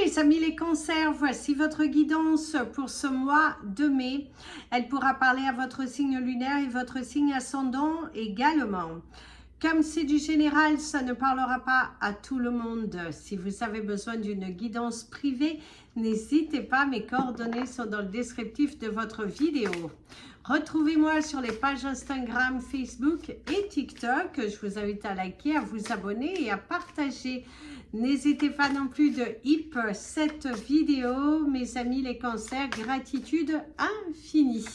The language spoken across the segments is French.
mes amis les cancers, voici votre guidance pour ce mois de mai. Elle pourra parler à votre signe lunaire et votre signe ascendant également. Comme c'est du général, ça ne parlera pas à tout le monde. Si vous avez besoin d'une guidance privée, n'hésitez pas, mes coordonnées sont dans le descriptif de votre vidéo. Retrouvez-moi sur les pages Instagram, Facebook et TikTok. Je vous invite à liker, à vous abonner et à partager. N'hésitez pas non plus de hip cette vidéo, mes amis les cancers, gratitude infinie.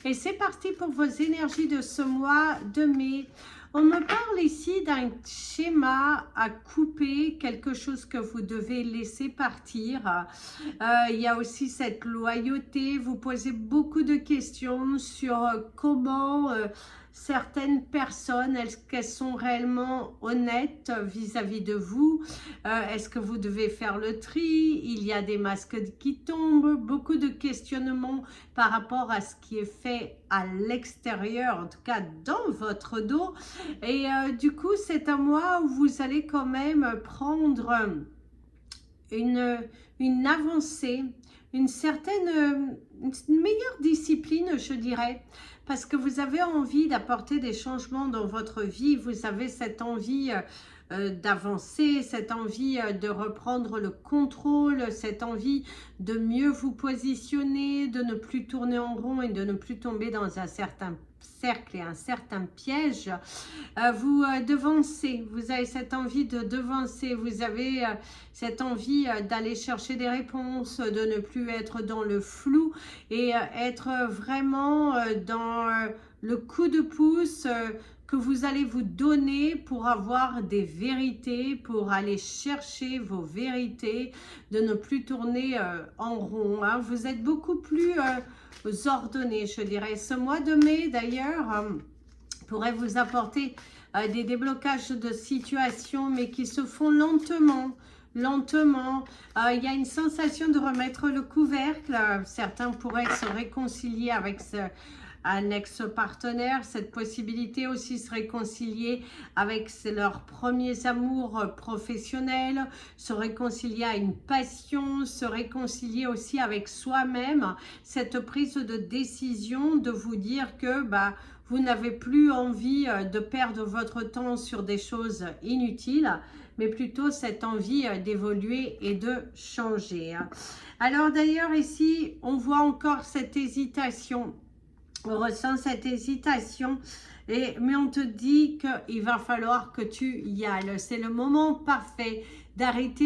Et c'est parti pour vos énergies de ce mois de mai. On me parle ici d'un schéma à couper, quelque chose que vous devez laisser partir. Il y a aussi cette loyauté. Vous posez beaucoup de questions sur comment certaines personnes, est-ce qu'elles sont réellement honnêtes vis-à-vis de vous? Est-ce que vous devez faire le tri? Il y a des masques qui tombent, beaucoup de questionnements par rapport à ce qui est fait à l'extérieur, en tout cas dans votre dos. Et du coup, c'est un mois où vous allez quand même prendre une avancée, une certaine, une meilleure discipline, je dirais, parce que vous avez envie d'apporter des changements dans votre vie, vous avez cette envie d'avancer, cette envie de reprendre le contrôle, cette envie de mieux vous positionner, de ne plus tourner en rond et de ne plus tomber dans un certain cercle et un certain piège. Vous devancez, vous avez cette envie de devancer, vous avez cette envie d'aller chercher des réponses, de ne plus être dans le flou et être vraiment dans le coup de pouce que vous allez vous donner pour avoir des vérités, pour aller chercher vos vérités, de ne plus tourner en rond. Hein. Vous êtes beaucoup plus ordonné, je dirais. Ce mois de mai, d'ailleurs, pourrait vous apporter des déblocages de situations, mais qui se font lentement. Lentement, il y a une sensation de remettre le couvercle. Certains pourraient se réconcilier avec un ex-partenaire, cette possibilité aussi se réconcilier avec leurs premiers amours professionnels, se réconcilier à une passion, se réconcilier aussi avec soi-même, cette prise de décision de vous dire que vous n'avez plus envie de perdre votre temps sur des choses inutiles, mais plutôt cette envie d'évoluer et de changer. Alors d'ailleurs ici, on voit encore cette hésitation. On ressent cette hésitation, mais on te dit qu'il va falloir que tu y ailles. C'est le moment parfait d'arrêter